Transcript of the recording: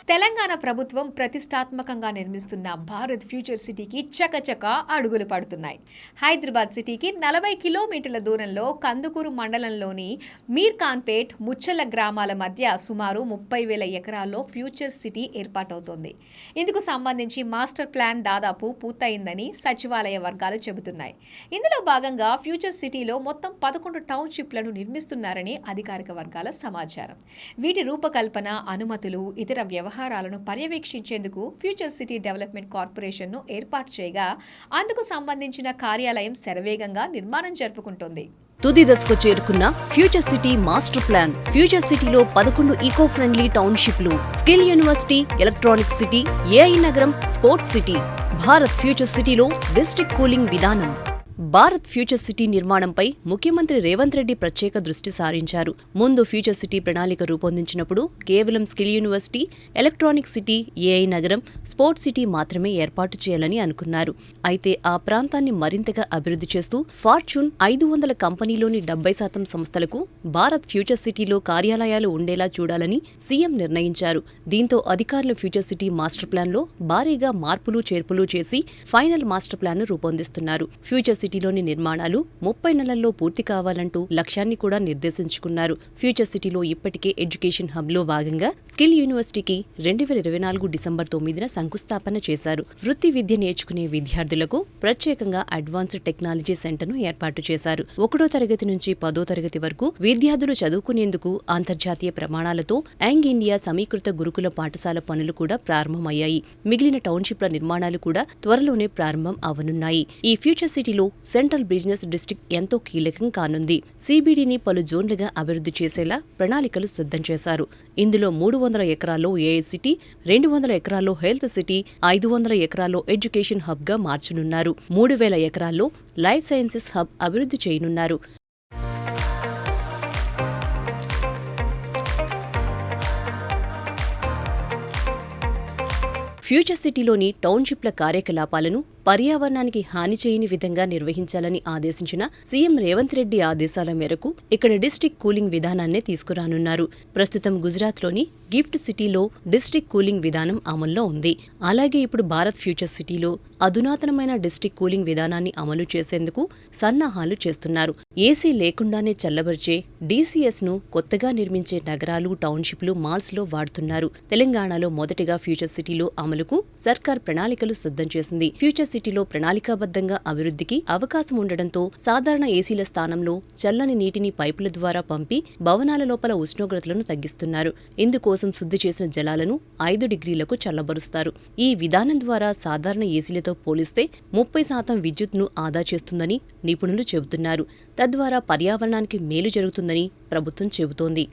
తెలంగాణ ప్రభుత్వం ప్రతిష్టాత్మకంగా నిర్మిస్తున్న భారత్ ఫ్యూచర్ సిటీకి చకచక అడుగులు పడుతున్నాయి. హైదరాబాద్ సిటీకి 40 కిలోమీటర్ల దూరంలో కందుకూరు మండలంలోని మీర్ఖాన్పేట్, ముచ్చల్ల గ్రామాల మధ్య సుమారు 30,000 ఎకరాల్లో ఫ్యూచర్ సిటీ ఏర్పాటవుతోంది. ఇందుకు సంబంధించి మాస్టర్ ప్లాన్ దాదాపు పూర్తయిందని సచివాలయ వర్గాలు చెబుతున్నాయి. ఇందులో భాగంగా ఫ్యూచర్ సిటీలో మొత్తం 11 టౌన్షిప్లను నిర్మిస్తున్నారని అధికారిక వర్గాల సమాచారం. వీటి రూపకల్పన, అనుమతులు, ఇతర వ్యవహారాలను పర్యవేక్షించేందుకు ఫ్యూచర్ సిటీ డెవలప్మెంట్ కార్పొరేషన్ను ఏర్పాటు చేయగా అందుకు సంబంధించిన కార్యాలయం శరవేగంగా నిర్మాణం జరుపుకుంటోంది. తుది దశకు చేరుకున్న future city master plan. Future సిటీలో 11 ఈకో ఫ్రెండ్లీ టౌన్షిప్లు, skill university, electronic city, AI నగరం, స్పోర్ట్స్ సిటీ. భారత్ ఫ్యూచర్ సిటీలో డిస్ట్రిక్ట్ కూలింగ్ విధానం. భారత్ ఫ్యూచర్ సిటీ నిర్మాణంపై ముఖ్యమంత్రి రేవంత్ రెడ్డి ప్రత్యేక దృష్టి సారించారు. ముందు ఫ్యూచర్ సిటీ ప్రణాళిక రూపొందించినప్పుడు కేవలం skill university, electronic city, AI నగరం, స్పోర్ట్స్ సిటీ మాత్రమే ఏర్పాటు చేయాలని అనుకున్నారు. అయితే ఆ ప్రాంతాన్ని మరింతగా అభివృద్ధి చేస్తూ ఫార్చ్యూన్ 500 కంపెనీలోని 70% సంస్థలకు భారత్ ఫ్యూచర్ సిటీలో కార్యాలయాలు ఉండేలా చూడాలని సీఎం నిర్ణయించారు. దీంతో అధికారులు ఫ్యూచర్ సిటీ మాస్టర్ ప్లాన్లో భారీగా మార్పులు చేర్పులు చేసి ఫైనల్ మాస్టర్ ప్లాన్ను రూపొందిస్తున్నారు. ఫ్యూచర్ సిటీలోని నిర్మాణాలు 30 నెలల్లో పూర్తి కావాలంటూ లక్ష్యాన్ని కూడా నిర్దేశించుకున్నారు. ఫ్యూచర్ సిటీలో ఇప్పటికే ఎడ్యుకేషన్ హబ్లో భాగంగా స్కిల్ యూనివర్సిటీకి 2024 డిసెంబర్ 9న శంకుస్థాపన చేశారు. వృత్తి విద్య నేర్చుకునే విద్యార్థులకు ప్రత్యేకంగా అడ్వాన్స్డ్ టెక్నాలజీ సెంటర్ను ఏర్పాటు చేశారు. 1వ తరగతి నుంచి 10వ తరగతి వరకు విద్యార్థులు చదువుకునేందుకు అంతర్జాతీయ ప్రమాణాలతో యాంగ్ ఇండియా సమీకృత గురుకుల పాఠశాల పనులు కూడా ప్రారంభమయ్యాయి. మిగిలిన టౌన్షిప్ల నిర్మాణాలు కూడా త్వరలోనే ప్రారంభం అవనున్నాయి. ఈ ఫ్యూచర్ సిటీలో సెంట్రల్ బిజినెస్ డిస్ట్రిక్ట్ ఎంతో కీలకం కానుంది. సిబిడిని పలు జోన్లుగా అభివృద్ధి చేసేలా ప్రణాళికలు సిద్ధం చేశారు. ఇందులో 300 ఎకరాల్లో ఏఐ సిటీ, 200 ఎకరాల్లో హెల్త్ సిటీ, 500 ఎకరాల్లో ఎడ్యుకేషన్ హబ్గా మార్చనున్నారు. 3,000 ఎకరాల్లో లైఫ్ సైన్సెస్ హబ్ అభివృద్ధి చేయనున్నారు. ఫ్యూచర్ సిటీలోని టౌన్షిప్ల కార్యకలాపాలను పర్యావరణానికి హాని చేయని విధంగా నిర్వహించాలని ఆదేశించిన సీఎం రేవంత్ రెడ్డి ఆదేశాల మేరకు ఇక్కడ డిస్ట్రిక్ట్ కూలింగ్ విధానాన్నే తీసుకురానున్నారు. ప్రస్తుతం గుజరాత్లోని గిఫ్ట్ సిటీలో డిస్ట్రిక్ట్ కూలింగ్ విధానం అమల్లో ఉంది. అలాగే ఇప్పుడు భారత్ ఫ్యూచర్ సిటీలో అధునాతనమైన డిస్ట్రిక్ట్ కూలింగ్ విధానాన్ని అమలు చేసేందుకు సన్నాహాలు చేస్తున్నారు. ఏసీ లేకుండానే చల్లబరిచే డీసీఎస్ను కొత్తగా నిర్మించే నగరాలు, టౌన్షిప్లు, మాల్స్లో వాడుతున్నారు. తెలంగాణలో మొదటిగా ఫ్యూచర్ సిటీలో అమలుకు సర్కార్ ప్రణాళికలు సిద్ధం చేసింది. ఫ్యూచర్ సిటీలో ప్రణాళికాబద్ధంగా అభివృద్ధికి అవకాశం ఉండడంతో సాధారణ ఏసీల స్థానంలో చల్లని నీటిని పైపుల ద్వారా పంపి భవనాల లోపల ఉష్ణోగ్రతలను తగ్గిస్తున్నారు. ఇందుకోసం శుద్ధి చేసిన జలాలను 5 డిగ్రీలకు చల్లబరుస్తారు. ఈ విధానం ద్వారా సాధారణ ఏసీలతో పోలిస్తే 30% విద్యుత్ను ఆదా చేస్తుందని నిపుణులు చెబుతున్నారు. తద్వారా పర్యావరణానికి మేలు జరుగుతుందని ప్రభుత్వం చెబుతోంది.